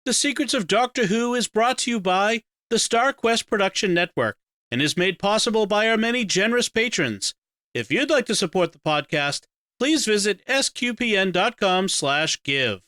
The Secrets of Doctor Who is brought to you by the StarQuest Production Network and is made possible by our many generous patrons. If you'd like to support the podcast, please visit sqpn.com/give.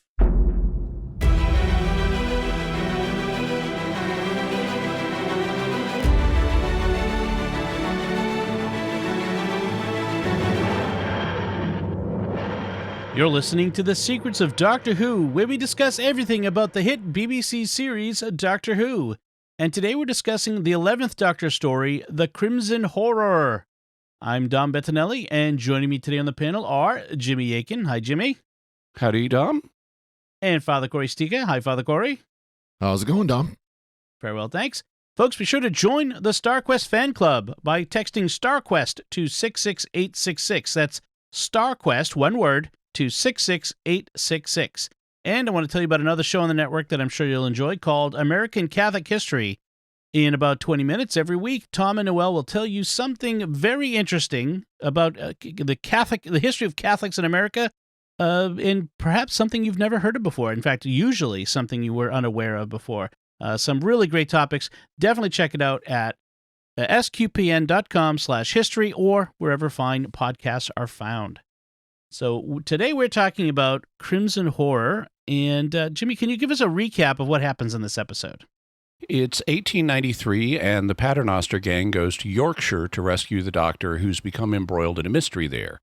You're listening to The Secrets of Doctor Who, where we discuss everything about the hit BBC series Doctor Who. And today we're discussing the 11th Doctor story, The Crimson Horror. I'm Dom Bettinelli, and joining me today on the panel are Jimmy Akin. Hi, Jimmy. Howdy, Dom. And Father Cory Sticha. Hi, Father Cory. How's it going, Dom? Very well, thanks. Folks, be sure to join the StarQuest fan club by texting StarQuest to 66866. That's StarQuest, one word, to 66866. And I want to tell you about another show on the network that I'm sure you'll enjoy called American Catholic History. In about 20 minutes every week, Tom and Noel will tell you something very interesting about the history of Catholics in America, and perhaps something you've never heard of before. In fact, usually something you were unaware of before. Some really great topics. Definitely check it out at sqpn.com/history or wherever fine podcasts are found. So today we're talking about Crimson Horror, and Jimmy, can you give us a recap of what happens in this episode? It's 1893, and the Paternoster Gang goes to Yorkshire to rescue the Doctor, who's become embroiled in a mystery there.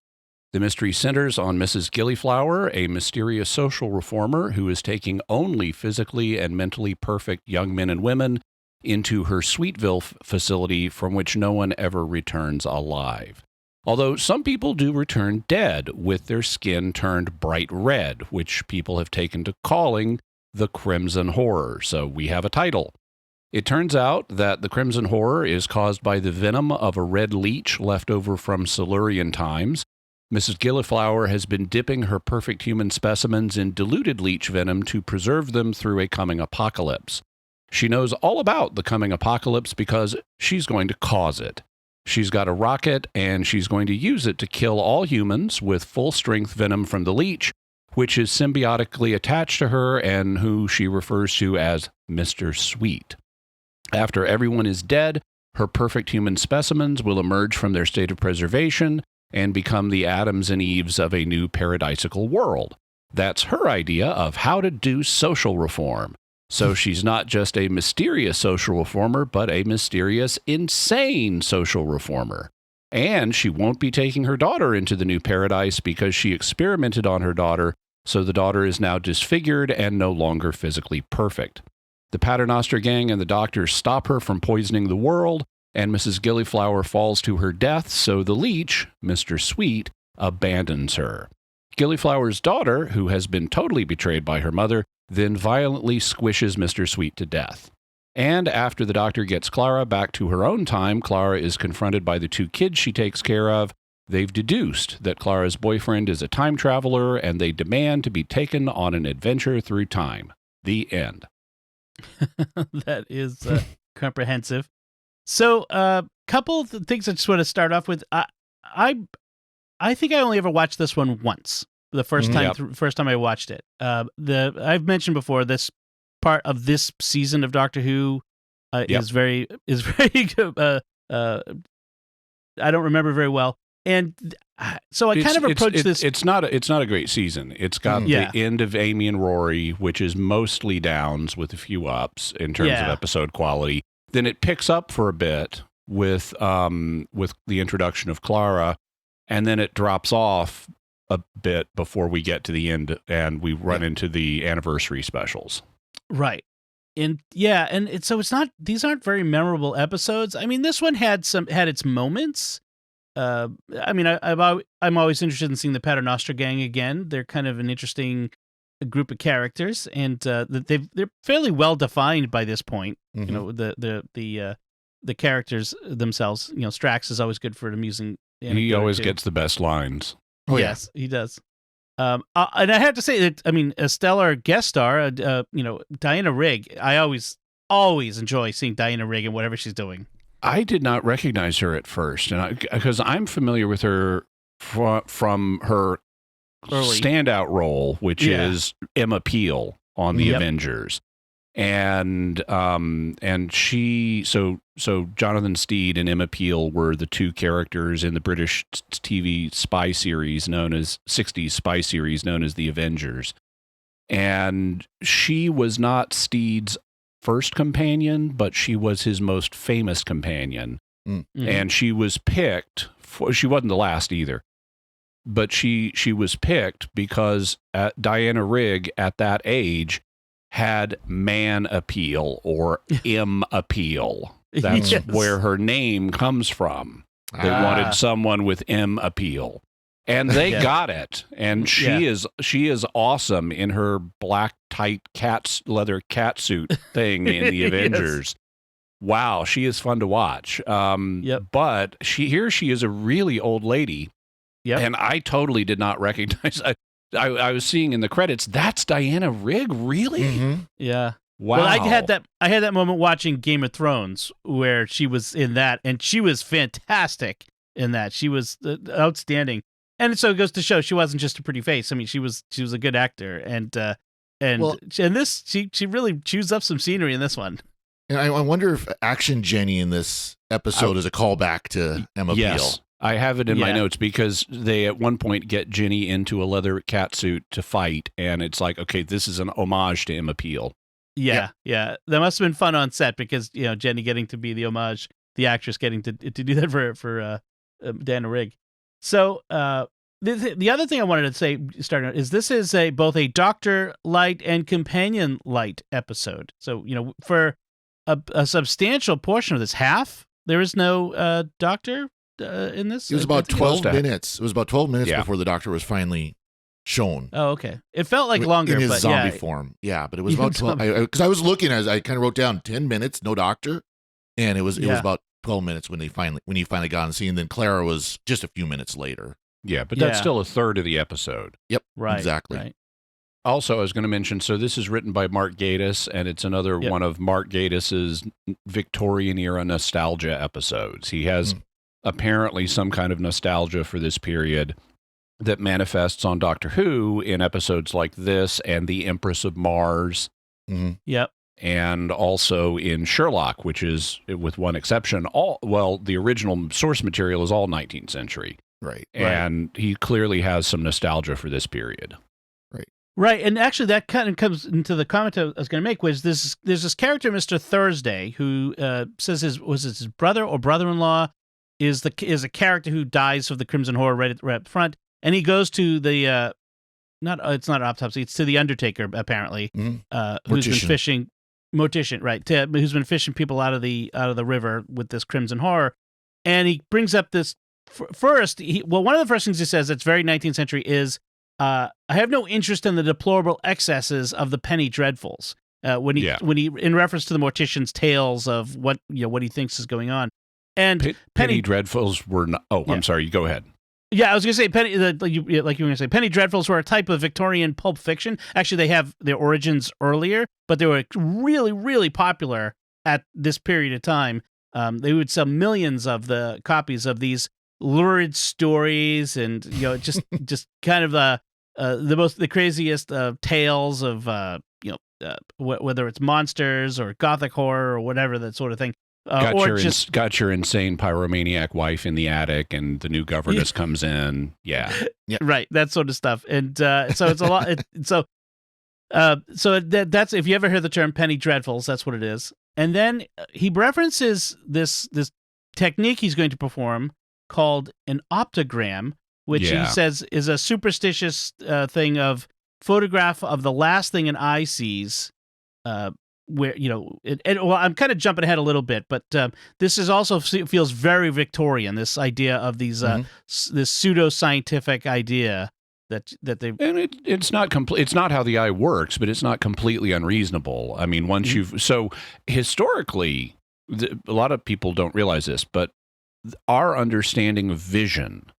The mystery centers on Mrs. Gilliflower, a mysterious social reformer who is taking only physically and mentally perfect young men and women into her Sweetville facility from which no one ever returns alive. Although some people do return dead with their skin turned bright red, which people have taken to calling the Crimson Horror, so we have a title. It turns out that the Crimson Horror is caused by the venom of a red leech left over from Silurian times. Mrs. Gilliflower has been dipping her perfect human specimens in diluted leech venom to preserve them through a coming apocalypse. She knows all about the coming apocalypse because she's going to cause it. She's got a rocket, and she's going to use it to kill all humans with full-strength venom from the leech, which is symbiotically attached to her and who she refers to as Mr. Sweet. After everyone is dead, her perfect human specimens will emerge from their state of preservation and become the Adams and Eves of a new paradisical world. That's her idea of how to do social reform. So she's not just a mysterious social reformer, but a mysterious, insane social reformer. And she won't be taking her daughter into the new paradise because she experimented on her daughter, so the daughter is now disfigured and no longer physically perfect. The Paternoster Gang and the Doctor stop her from poisoning the world, and Mrs. Gilliflower falls to her death, so the leech, Mr. Sweet, abandons her. Gilliflower's daughter, who has been totally betrayed by her mother, then violently squishes Mr. Sweet to death. And after the Doctor gets Clara back to her own time, Clara is confronted by the two kids she takes care of. They've deduced that Clara's boyfriend is a time traveler, and they demand to be taken on an adventure through time. The end. That is comprehensive. So, couple of things I just want to start off with. I think I only ever watched this one once. The first time I watched it. I've mentioned before, this part of this season of Doctor Who is very good. I don't remember very well, and so I kind of approached this. It's not a great season. It's got the end of Amy and Rory, which is mostly downs with a few ups in terms of episode quality. Then it picks up for a bit with the introduction of Clara, and then it drops off a bit before we get to the end and we run into the anniversary specials. Right. And so it's not, these aren't very memorable episodes. I mean, this one had its moments. I'm always interested in seeing the Paternoster Gang again. They're kind of an interesting group of characters, and they're fairly well defined by this point. Mm-hmm. You know, the characters themselves. You know, Strax is always good for an amusing. He always gets the best lines. Oh, yes, he does. And I have to say that, I mean, a stellar guest star, Diana Rigg. I always enjoy seeing Diana Rigg in whatever she's doing. I did not recognize her at first, and because I'm familiar with her from her standout role, which is Emma Peale on The Avengers. And so Jonathan Steed and Emma Peale were the two characters in the British TV spy series known as 60s spy series known as The Avengers. And she was not Steed's first companion, but she was his most famous companion. Mm-hmm. And she was picked she wasn't the last either, but she was picked because Diana Rigg at that age had man appeal or M appeal. That's where her name comes from. They wanted someone with M appeal. And they got it. And she is awesome in her black tight leather catsuit thing in the Avengers. Wow, she is fun to watch. But she is a really old lady. Yep. And I totally did not recognize. I was seeing in the credits, that's Diana Rigg, really? Mm-hmm. Yeah. Wow. Well, I had that moment watching Game of Thrones where she was in that, and she was fantastic in that. She was outstanding. And so it goes to show she wasn't just a pretty face. I mean, she was a good actor, and this she really chews up some scenery in this one. And I wonder if Action Jenny in this episode is a callback to Emma Peale. I have it in my notes because they at one point get Ginny into a leather catsuit to fight, and it's like, okay, this is an homage to Emma Peale. Yeah. That must have been fun on set because Jenny getting to be the homage, the actress getting to do that for Diana Rigg. So the other thing I wanted to say, starting out, is this is both a Doctor Light and Companion Light episode. So for a substantial portion of this, half there is no Doctor in this. It was about 12 minutes. It was about 12 minutes before the Doctor was finally shown. Oh, okay. It felt like longer in his but zombie form. Yeah, but it was about 12. Because I was looking as I kind of wrote down 10 minutes, no Doctor, and it was about 12 minutes when he finally got on the scene. Then Clara was just a few minutes later. Yeah, but that's still a third of the episode. Yep, right, exactly. Right. Also, I was going to mention, so this is written by Mark Gatiss, and it's another one of Mark Gatiss's Victorian era nostalgia episodes. He has apparently some kind of nostalgia for this period that manifests on Doctor Who in episodes like this and The Empress of Mars. Mm-hmm. Yep. And also in Sherlock, which is, with one exception, the original source material is all 19th century. Right. And he clearly has some nostalgia for this period. Right, and actually that kind of comes into the comment I was going to make, was there's this character, Mr. Thursday, who says his brother or brother-in-law is a character who dies of the Crimson Horror right up front, and he goes to the it's not autopsy, it's to the Undertaker apparently, who's been fishing mortician, right? Who's been fishing people out of the river with this Crimson Horror, and he brings up this first. One of the first things he says that's very 19th century is, I have no interest in the deplorable excesses of the penny dreadfuls. When he in reference to the mortician's tales of what he thinks is going on, and penny dreadfuls were not. Oh, I'm sorry. You go ahead. Yeah, I was going to say like you were going to say, penny dreadfuls were a type of Victorian pulp fiction. Actually, they have their origins earlier, but they were really, really popular at this period of time. They would sell millions of the copies of these lurid stories, and just kind of the craziest tales of whether it's monsters or gothic horror or whatever, that sort of thing. Got your insane pyromaniac wife in the attic, and the new governess comes in. Yeah, right, that sort of stuff. And so it's a lot. So that's, if you ever hear the term penny dreadfuls, that's what it is. And then he references this technique he's going to perform called an optogram, which he says is a superstitious thing of photograph of the last thing an eye sees. Where I'm kind of jumping ahead a little bit, but this is also feels very Victorian. This idea of these this pseudo-scientific idea that they, and it's not complete. It's not how the eye works, but it's not completely unreasonable. I mean, once so historically, a lot of people don't realize this, but our understanding of vision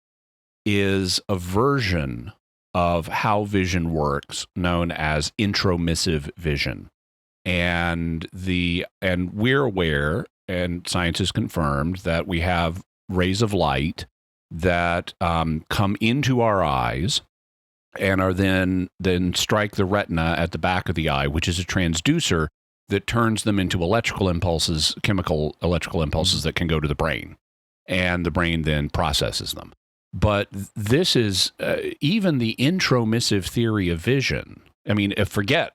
is a version of how vision works, known as intromissive vision. And we're aware, and science has confirmed, that we have rays of light that come into our eyes and are then strike the retina at the back of the eye, which is a transducer that turns them into electrical impulses, chemical electrical impulses that can go to the brain, and the brain then processes them. But this is even the intromissive theory of vision. I mean, forget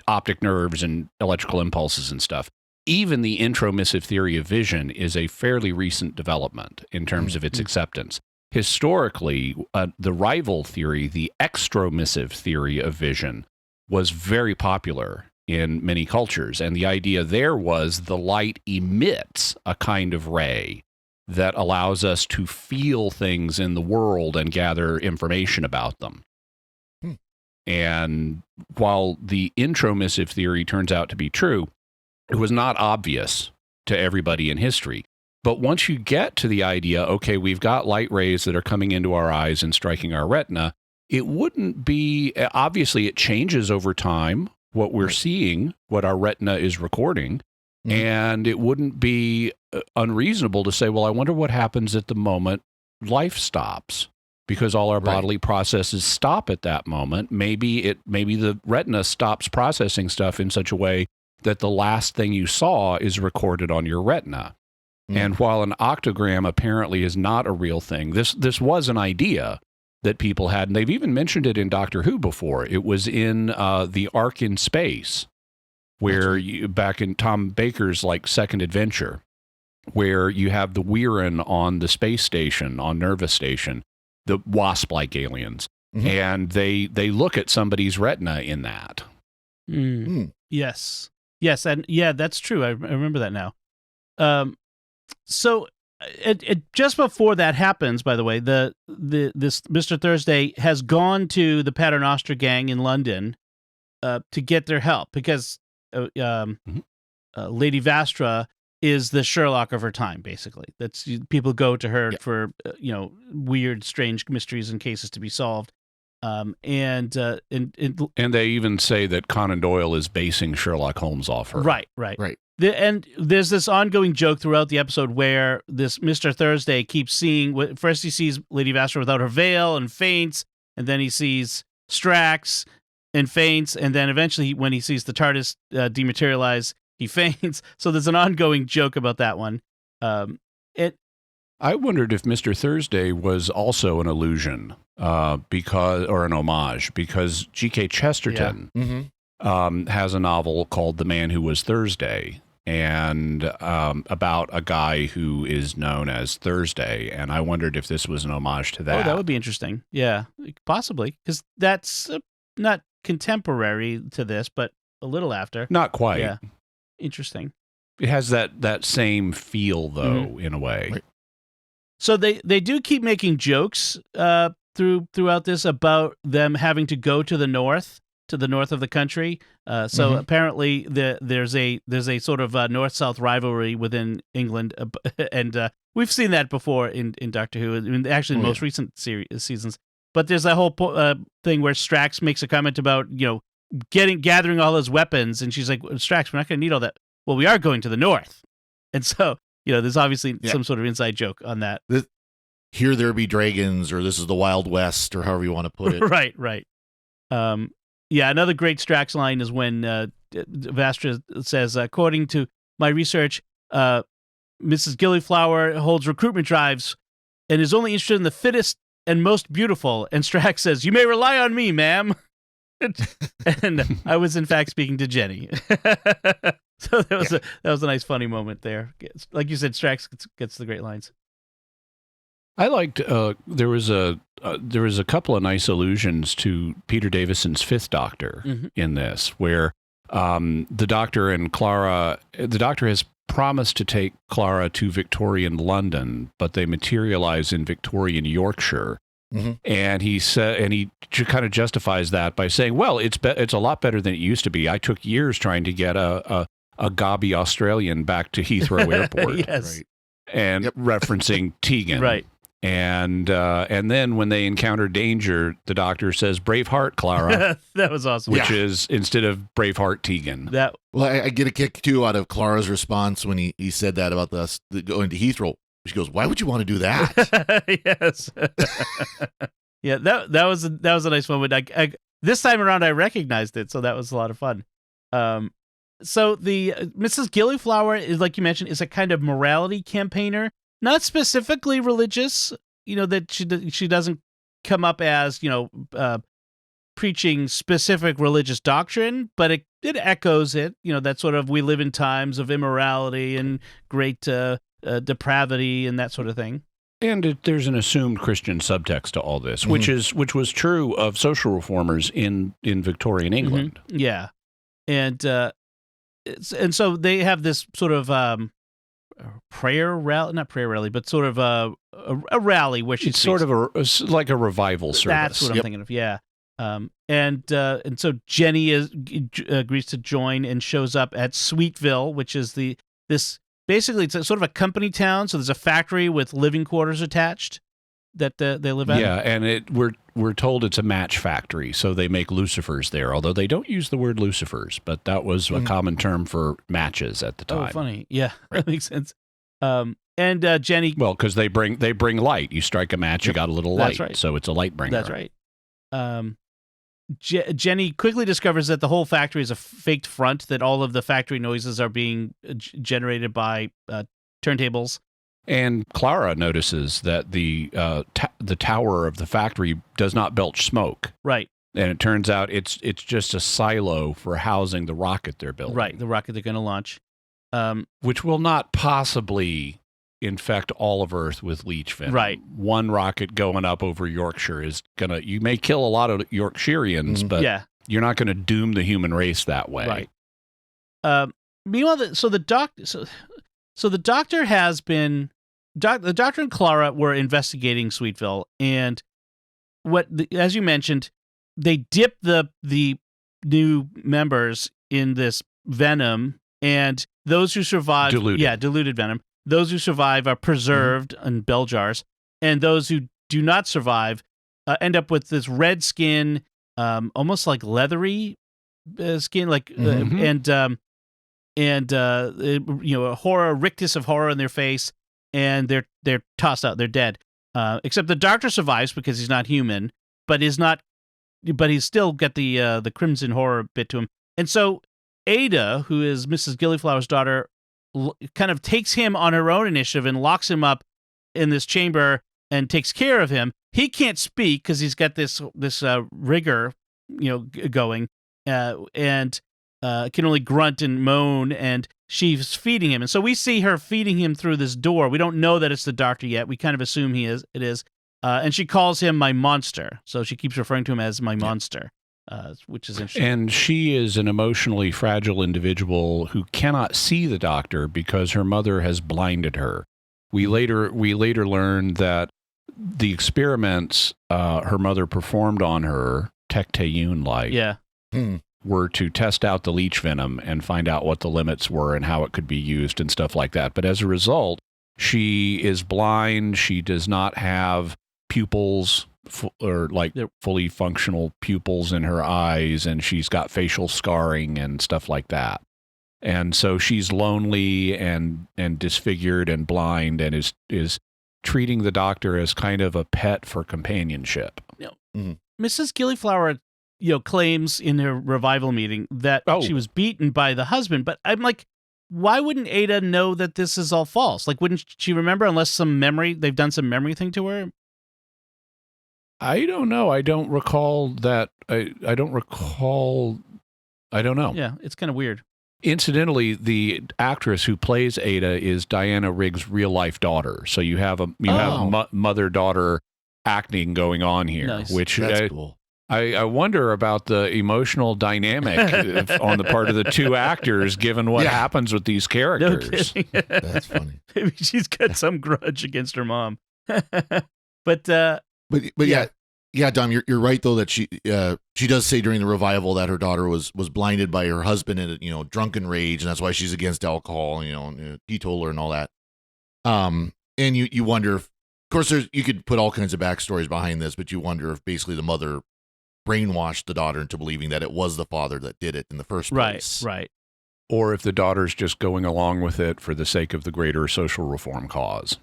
optic nerves and electrical impulses and stuff. Even the intromissive theory of vision is a fairly recent development in terms of its acceptance. Historically, the rival theory, the extromissive theory of vision, was very popular in many cultures. And the idea there was the light emits a kind of ray that allows us to feel things in the world and gather information about them. And while the intromissive theory turns out to be true, it was not obvious to everybody in history. But once you get to the idea, okay, we've got light rays that are coming into our eyes and striking our retina, it wouldn't be, obviously it changes over time, what we're seeing, what our retina is recording, and it wouldn't be unreasonable to say, well, I wonder what happens at the moment life stops, because all our bodily processes stop at that moment. Maybe the retina stops processing stuff in such a way that the last thing you saw is recorded on your retina. And while an optogram apparently is not a real thing, this was an idea that people had, and they've even mentioned it in Doctor Who before. It was in the Ark in Space, where back in Tom Baker's second adventure, where you have the Weirin on the space station, on Nerva Station, the wasp-like aliens, and they look at somebody's retina in that. Yes, and yeah, that's true. I remember that now. So, just before that happens, by the way, this Mr. Thursday has gone to the Paternoster Gang in London to get their help, because Lady Vastra is the Sherlock of her time. Basically, that's people go to her for weird, strange mysteries and cases to be solved. And they even say that Conan Doyle is basing Sherlock Holmes off her. Right. And there's this ongoing joke throughout the episode where this Mr. Thursday keeps seeing, first he sees Lady Vastra without her veil and faints, and then he sees Strax and faints, and then eventually when he sees the TARDIS dematerialize, he faints. So there's an ongoing joke about that one. I wondered if Mr. Thursday was also an illusion, or an homage, because G.K. Chesterton has a novel called The Man Who Was Thursday, and about a guy who is known as Thursday, and I wondered if this was an homage to that. Oh, that would be interesting. Yeah, possibly, because that's not contemporary to this, but a little after. Not quite. Yeah, interesting. It has that same feel, though, in a way. Right. So they do keep making jokes throughout this about them having to go to the north of the country. So apparently there's a sort of north-south rivalry within England, and we've seen that before in Doctor Who. I mean, actually, in most recent seasons. But there's that whole thing where Strax makes a comment about gathering all his weapons, and she's like, "Strax, we're not going to need all that." Well, we are going to the north, and so there's obviously some sort of inside joke on that. Here there be dragons, or this is the Wild West, or however you want to put it. Right. Another great Strax line is when Vastra says, according to my research, Mrs. Gilliflower holds recruitment drives and is only interested in the fittest and most beautiful. And Strax says, you may rely on me, ma'am. And I was, in fact, speaking to Jenny. So that was a nice, funny moment there. Like you said, Strax gets the great lines. I liked there was a couple of nice allusions to Peter Davison's Fifth Doctor in this, where the Doctor and Clara, the Doctor has promised to take Clara to Victorian London, but they materialize in Victorian Yorkshire. And he kind of justifies that by saying, "Well, it's a lot better than it used to be. I took years trying to get a gobby Australian back to Heathrow Airport." Yes. Right. And referencing Tegan. Right. And then when they encounter danger, the Doctor says, "Brave heart, Clara." That was awesome. Which is instead of "Brave heart, Tegan." Well, I get a kick too out of Clara's response when he said that about us going to Heathrow. She goes, "Why would you want to do that?" Yes. Yeah, that was a nice moment. This time around, I recognized it, so that was a lot of fun. So the Mrs. Gillyflower is, like you mentioned, is a kind of morality campaigner, not specifically religious. That she doesn't come up as preaching specific religious doctrine, but it echoes it. That sort of, we live in times of immorality and great depravity and that sort of thing. And there's an assumed Christian subtext to all this, which was true of social reformers in Victorian England. Mm-hmm. Yeah, and so they have this sort of prayer rally, not prayer rally, but sort of a rally where she it's sort of like a revival service. That's what I'm thinking of. Yeah, and so Jenny agrees to join and shows up at Sweetville, which is basically it's sort of a company town. So there's a factory with living quarters attached that they live at. Yeah, and we're told it's a match factory, so they make lucifers there, although they don't use the word lucifers, but that was a common term for matches at the time. Oh, funny. Yeah, that makes sense. And Jenny... Well, because they bring light. You strike a match, you got a little light. That's right. So it's a light bringer. That's right. Jenny quickly discovers that the whole factory is a faked front, that all of the factory noises are being generated by turntables. And Clara notices that the tower of the factory does not belch smoke. Right. And it turns out it's just a silo for housing the rocket they're building. Right, the rocket they're going to launch. Which will not possibly infect all of Earth with leech venom. Right. One rocket going up over Yorkshire is you may kill a lot of Yorkshireans, but you're not going to doom the human race that way. Right. Meanwhile, the doctor has been... the Doctor and Clara were investigating Sweetville, and as you mentioned, they dip the new members in this venom, and those who survive, diluted venom. Those who survive are preserved in bell jars, and those who do not survive end up with this red skin, almost like leathery skin, like a horror, rictus of horror in their face. And they're tossed out. They're dead. Except the doctor survives because he's not human, but he's still got the crimson horror bit to him. And so Ada, who is Mrs. Gillyflower's daughter, kind of takes him on her own initiative and locks him up in this chamber and takes care of him. He can't speak because he's got this rigor, going, and can only grunt and moan, and she's feeding him. And so we see her feeding him through this door. We don't know that it's the doctor yet. We kind of assume it is. And she calls him my monster. So she keeps referring to him as my monster, which is interesting. And she is an emotionally fragile individual who cannot see the doctor because her mother has blinded her. We later learn that the experiments her mother performed on her, Tectayun-like, were to test out the leech venom and find out what the limits were and how it could be used and stuff like that. But as a result, she is blind. She does not have pupils fully functional pupils in her eyes, and she's got facial scarring and stuff like that. And so she's lonely and disfigured and blind, and is treating the doctor as kind of a pet for companionship. Mrs. Gillyflower claims in her revival meeting that she was beaten by the husband, but I'm like, why wouldn't Ada know that this is all false? Like, wouldn't she remember unless they've done some memory thing to her? I don't know. I don't recall that. I don't recall. I don't know. Yeah, it's kind of weird. Incidentally, the actress who plays Ada is Diana Rigg's real-life daughter. So you have mother-daughter acting going on here, nice. Which That's cool. I wonder about the emotional dynamic on the part of the two actors, given what happens with these characters. No kidding. That's funny. Maybe she's got some grudge against her mom. But yeah, Dom, you're right though that she does say during the revival that her daughter was blinded by her husband in drunken rage, and that's why she's against alcohol, teetotaler and all that. And you wonder if, of course, you could put all kinds of backstories behind this, but you wonder if basically the mother brainwashed the daughter into believing that it was the father that did it in the first place. Right. Or if the daughter's just going along with it for the sake of the greater social reform cause.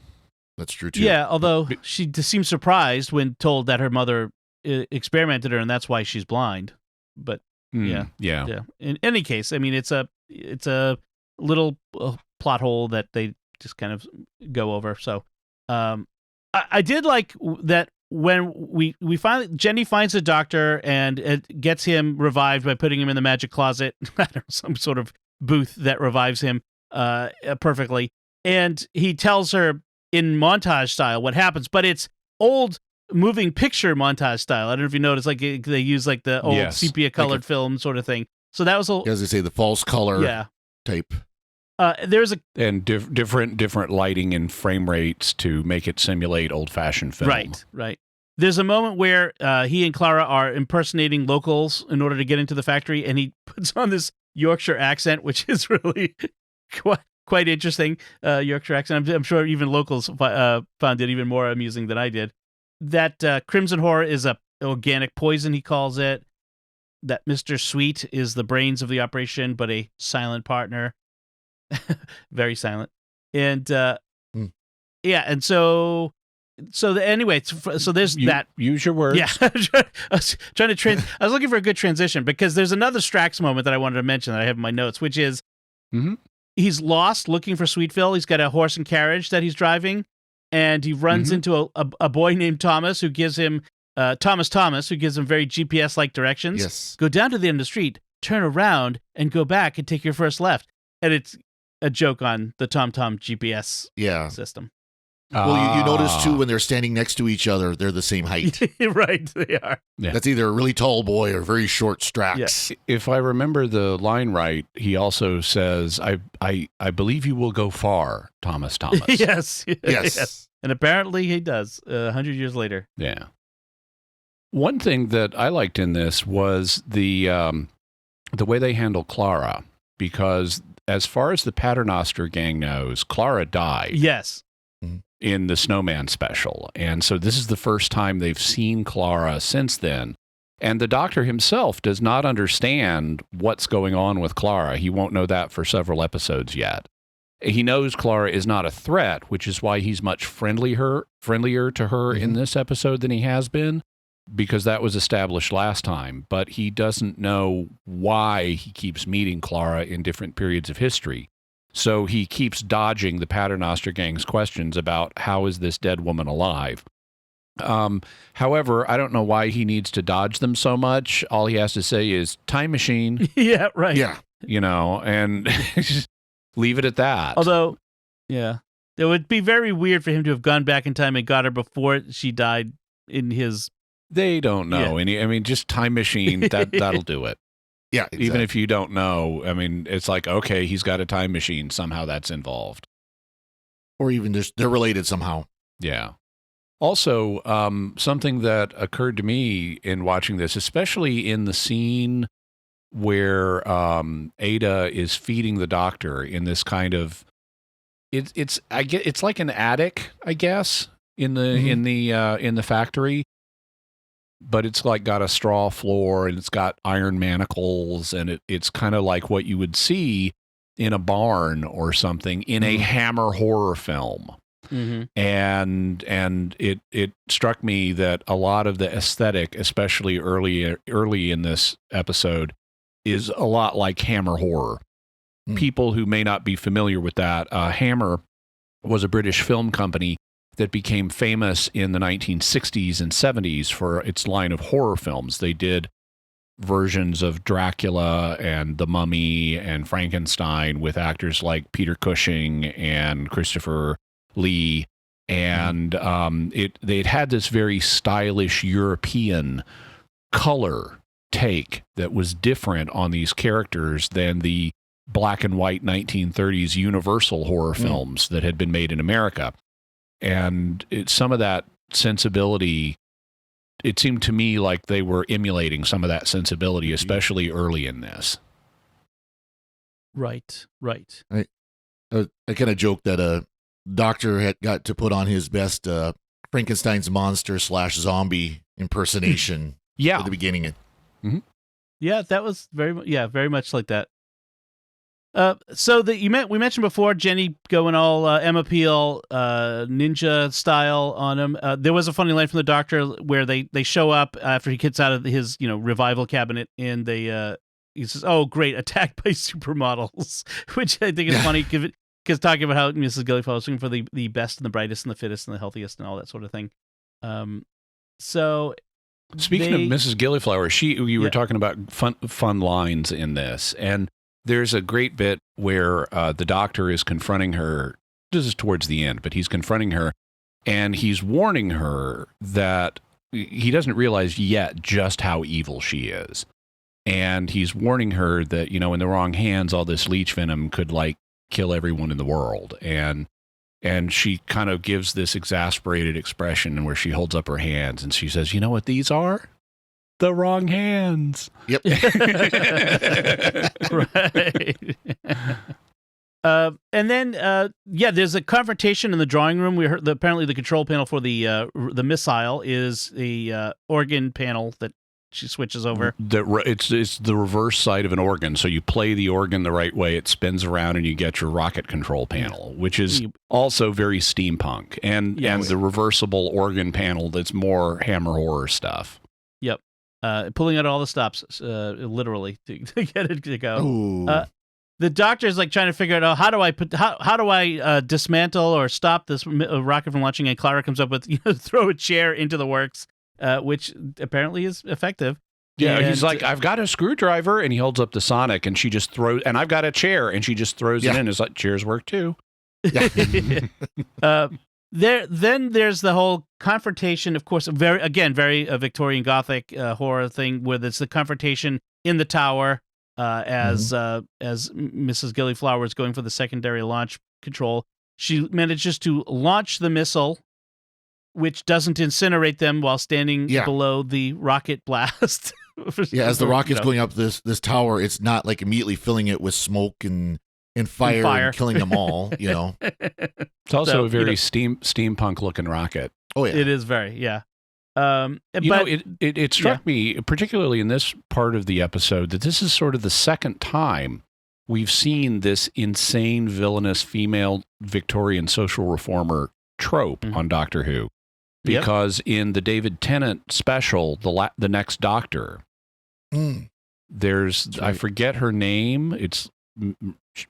That's true too. Yeah, although she seems surprised when told that her mother experimented her and that's why she's blind. But yeah. Yeah. In any case, I mean, it's a it's a little plot hole that they just kind of go over. So I did like that when we finally, Jenny finds the doctor and it gets him revived by putting him in the magic closet. I don't know, some sort of booth that revives him perfectly. And he tells her in montage style what happens, but it's old moving picture montage style. I don't know if you noticed, like they use like the old sepia colored film sort of thing. So that was as they say, the false color type. There's different lighting and frame rates to make it simulate old-fashioned film. Right. There's a moment where he and Clara are impersonating locals in order to get into the factory, and he puts on this Yorkshire accent, which is really quite interesting. Yorkshire accent. I'm sure even locals found it even more amusing than I did. That Crimson Horror is a organic poison, he calls it. That Mr. Sweet is the brains of the operation, but a silent partner. Very silent. And and so anyway, so there's that. Use your words. Yeah. I was trying to I was looking for a good transition because there's another Strax moment that I wanted to mention that I have in my notes, which is he's lost looking for Sweetville. He's got a horse and carriage that he's driving, and he runs into a boy named Thomas who gives him Thomas, who gives him very GPS-like directions. Yes. Go down to the end of the street, turn around, and go back and take your first left. And it's a joke on the TomTom GPS system. Well, you notice, too, when they're standing next to each other, they're the same height. Right, they are. Yeah. That's either a really tall boy or very short Strax. Yeah. If I remember the line right, he also says, I believe you will go far, Thomas. Yes. And apparently he does, 100 years later. Yeah. One thing that I liked in this was the way they handle Clara, because as far as the Paternoster Gang knows, Clara died. Yes. In the Snowman special. And so this is the first time they've seen Clara since then. And the doctor himself does not understand what's going on with Clara. He won't know that for several episodes yet. He knows Clara is not a threat, which is why he's much friendlier to her in this episode than he has been, because that was established last time. But he doesn't know why he keeps meeting Clara in different periods of history. So he keeps dodging the Paternoster Gang's questions about how is this dead woman alive. However, I don't know why he needs to dodge them so much. All he has to say is time machine. Yeah, right. Yeah. And just leave it at that. Although, it would be very weird for him to have gone back in time and got her before she died in his... They don't know. Yeah. Just time machine, that'll do it. Yeah, exactly. Even if you don't know, it's like, okay, he's got a time machine. Somehow that's involved. Or even just they're related somehow. Yeah. Also, something that occurred to me in watching this, especially in the scene where Ada is feeding the doctor in this kind of, it's like an attic, I guess, in the factory. But it's like got a straw floor and it's got iron manacles, and it's kind of like what you would see in a barn or something in a Hammer horror film. And it struck me that a lot of the aesthetic, especially early in this episode, is a lot like Hammer horror. People who may not be familiar with that, Hammer was a British film company that became famous in the 1960s and 70s for its line of horror films. They did versions of Dracula and The Mummy and Frankenstein with actors like Peter Cushing and Christopher Lee. And they'd had this very stylish European color take that was different on these characters than the black and white 1930s Universal horror films that had been made in America. And some of that sensibility, it seemed to me like they were emulating some of that sensibility, especially early in this. Right. I kind of joked that a doctor had got to put on his best Frankenstein's monster / zombie impersonation at the beginning. Yeah, that was very much like that. So we mentioned before Jenny going all Emma Peale ninja style on him. There was a funny line from the doctor where they show up after he gets out of his revival cabinet, and they he says, "Oh, great, attacked by supermodels," which I think is funny because talking about how Mrs. Gillyflower is looking for the best and the brightest and the fittest and the healthiest and all that sort of thing. So speaking of Mrs. Gillyflower, you were talking about fun lines in this, and there's a great bit where the doctor is confronting her. This is towards the end, but he's confronting her, and he's warning her that he doesn't realize yet just how evil she is. And he's warning her that, in the wrong hands, all this leech venom could, kill everyone in the world. And she kind of gives this exasperated expression where she holds up her hands and she says, "You know what these are? The wrong hands." Yep. Right. And then, there's a confrontation in the drawing room. We heard apparently the control panel for the missile is the organ panel that she switches over. It's the reverse side of an organ. So you play the organ the right way, it spins around, and you get your rocket control panel, which is also very steampunk, and the reversible organ panel that's more Hammer horror stuff. Yep. Pulling out all the stops, literally to get it to go. The doctor is trying to figure out how do I dismantle or stop this rocket from launching, and Clara comes up with throw a chair into the works, which apparently is effective. Yeah, and he's like, "I've got a screwdriver," and he holds up the sonic, and she just throws, and "I've got a chair," and she just throws it in. It's like, chairs work too. Then there's the whole confrontation, of course, very Victorian Gothic horror thing, where there's the confrontation in the tower. As Mrs. Gillyflower is going for the secondary launch control, she manages to launch the missile, which doesn't incinerate them while standing below the rocket blast. As the rocket's going up this tower, it's not immediately filling it with smoke and fire and killing them all. It's also a very steampunk looking rocket. Oh yeah, it is very It struck me, particularly in this part of the episode, that this is sort of the second time we've seen this insane, villainous female Victorian social reformer trope on Doctor Who. Because in the David Tennant special, The Next Doctor, there's, I forget her name, it's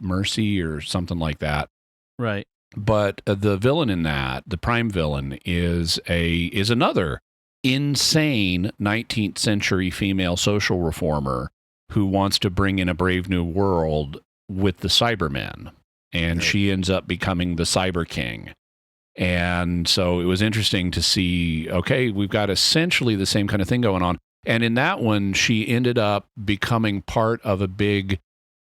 Mercy or something like that. Right. But the villain in that, the prime villain, is another insane 19th century female social reformer who wants to bring in a brave new world with the Cybermen. And she ends up becoming the Cyber King. And so it was interesting to see, okay, we've got essentially the same kind of thing going on. And in that one, she ended up becoming part of a big,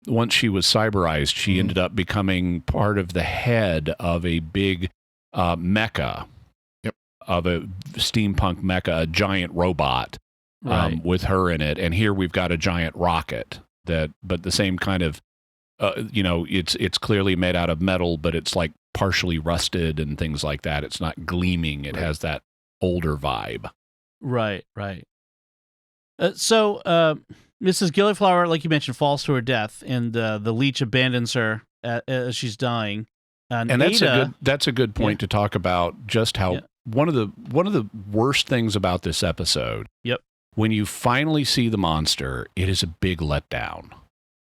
once she was cyberized, she ended up becoming part of the head of a big mecha. Of a steampunk mecha, a giant robot with her in it. And here we've got a giant rocket but the same kind of, it's clearly made out of metal, but it's partially rusted and things like that. It's not gleaming. It has that older vibe. Right. So Mrs. Gillyflower, like you mentioned, falls to her death, and the leech abandons her as she's dying. And that's a good point to talk about just how one of the worst things about this episode. Yep. When you finally see the monster, it is a big letdown.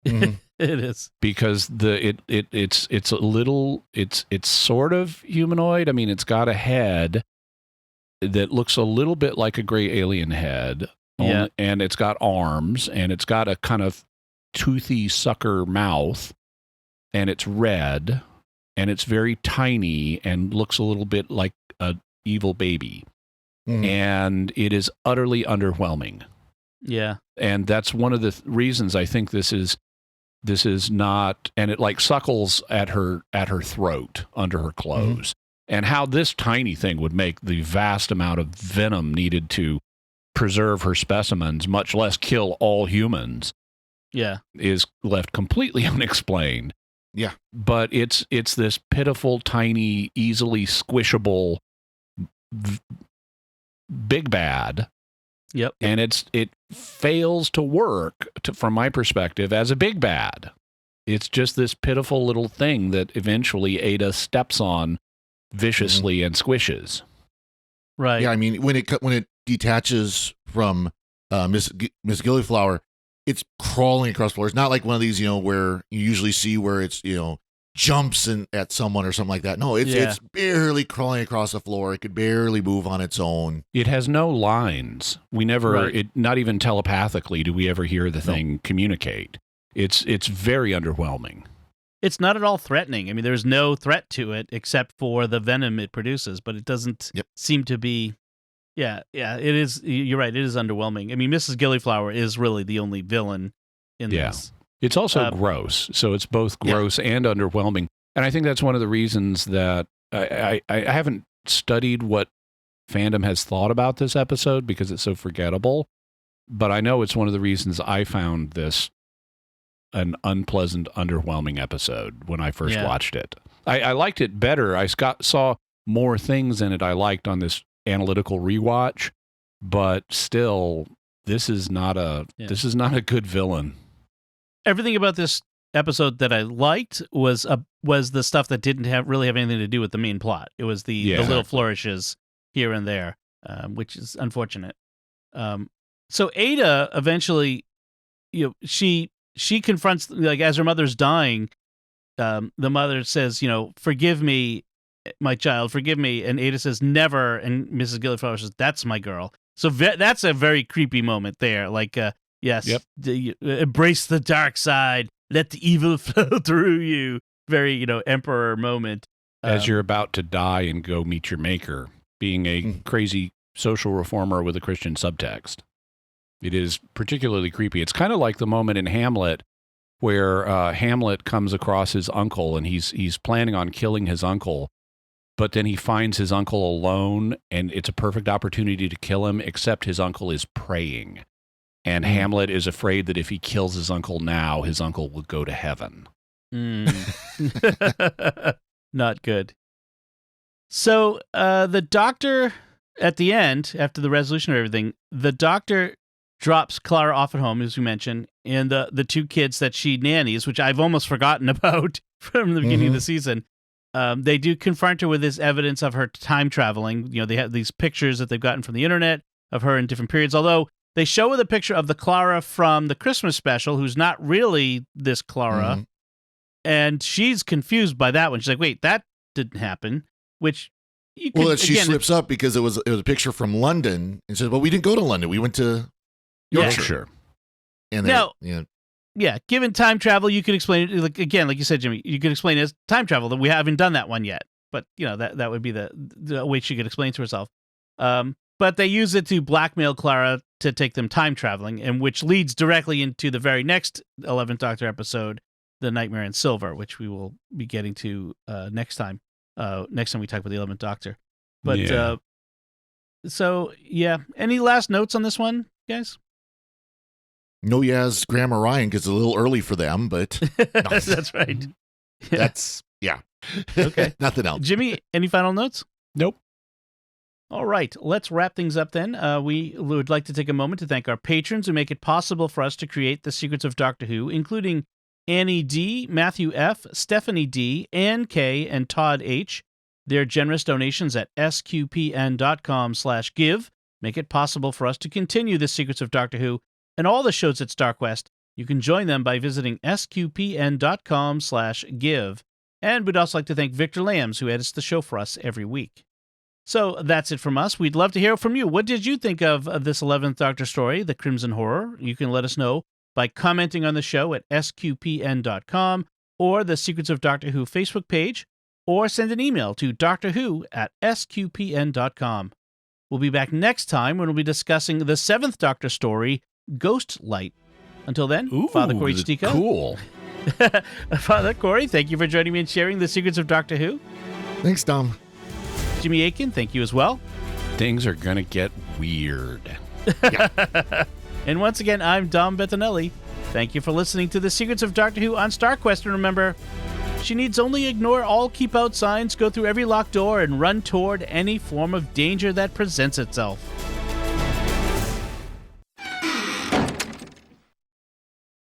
Mm-hmm. It is, because it's a little, it's sort of humanoid. I mean, it's got a head that looks a little bit like a gray alien head. And it's got arms, and it's got a kind of toothy sucker mouth, and it's red, and it's very tiny and looks a little bit like a evil baby. And it is utterly underwhelming. Yeah. And that's one of the reasons I think this is not, and it suckles at her throat under her clothes. And how this tiny thing would make the vast amount of venom needed to preserve her specimens, much less kill all humans, is left completely unexplained. Yeah. But it's this pitiful, tiny, easily squishable big bad. Yep. And it fails to work, from my perspective, as a big bad. It's just this pitiful little thing that eventually Ada steps on viciously and squishes. Right. Yeah, I mean, when it detaches from Miss Gillyflower, it's crawling across the floor. It's not like one of these, where you usually see where it's, jumps at someone or something like that. No, it's barely crawling across the floor. It could barely move on its own. It has no lines. We never, not even telepathically do we ever hear the thing communicate. It's very underwhelming. It's not at all threatening. I mean, there's no threat to it except for the venom it produces, but it doesn't seem to be. Yeah, it is. You're right. It is underwhelming. I mean, Mrs. Gillyflower is really the only villain in this. It's also gross. So it's both gross and underwhelming. And I think that's one of the reasons that I haven't studied what fandom has thought about this episode because it's so forgettable. But I know it's one of the reasons I found this an unpleasant, underwhelming episode when I first watched it. I liked it better. I saw more things in it I liked on this analytical rewatch, but still, this is not a good villain. Everything about this episode that I liked was the stuff that didn't really have anything to do with the main plot. It was the little flourishes here and there, which is unfortunate. So Ada eventually, she confronts, like, as her mother's dying, the mother says, "Forgive me, my child, forgive me," and Ada says, "Never," and Mrs. Gillyflower says, "That's my girl." So that's a very creepy moment there. Like, embrace the dark side, let the evil flow through you. Very, emperor moment. As you're about to die and go meet your maker, being a crazy social reformer with a Christian subtext. It is particularly creepy. It's kind of like the moment in Hamlet where Hamlet comes across his uncle and he's planning on killing his uncle, but then he finds his uncle alone and it's a perfect opportunity to kill him, except his uncle is praying. And Hamlet is afraid that if he kills his uncle now, his uncle will go to heaven. Not good. So the doctor, at the end, after the resolution of everything, the doctor drops Clara off at home, as we mentioned, and the two kids that she nannies, which I've almost forgotten about from the beginning of the season. They do confront her with this evidence of her time traveling. They have these pictures that they've gotten from the internet of her in different periods, although they show her the picture of the Clara from the Christmas special, who's not really this Clara, and she's confused by that one. She's like, wait, that didn't happen, which... she slips up because it was a picture from London and says, well, we didn't go to London. We went to Yorkshire. And given time travel, you could explain it, like you said, Jimmy, you could explain it as time travel, that we haven't done that one yet. But, that would be the way she could explain it to herself. But they use it to blackmail Clara to take them time traveling, and which leads directly into the very next 11th Doctor episode, The Nightmare in Silver, which we will be getting to next time we talk about the 11th Doctor. But, any last notes on this one, guys? No, Grandma Ryan, because it's a little early for them, but... No. That's right. Okay. Nothing else. Jimmy, any final notes? Nope. All right, let's wrap things up then. We would like to take a moment to thank our patrons who make it possible for us to create The Secrets of Doctor Who, including Annie D., Matthew F., Stephanie D., Ann K., and Todd H. Their generous donations at sqpn.com/give make it possible for us to continue The Secrets of Doctor Who and all the shows at StarQuest. You can join them by visiting sqpn.com/give. And we'd also like to thank Victor Lambs, who edits the show for us every week. So that's it from us. We'd love to hear from you. What did you think of this 11th Doctor story, The Crimson Horror? You can let us know by commenting on the show at sqpn.com or the Secrets of Doctor Who Facebook page, or send an email to drwho@sqpn.com. We'll be back next time when we'll be discussing the 7th Doctor story, Ghost Light. Until then, Father Cory Sticha. Cool. Father Cory, thank you for joining me and sharing the secrets of Doctor Who. Thanks, Dom. Jimmy Akin, thank you as well. Things are going to get weird. And once again, I'm Dom Bettinelli. Thank you for listening to The Secrets of Doctor Who on StarQuest. And remember, she needs only ignore all keep out signs, go through every locked door, and run toward any form of danger that presents itself.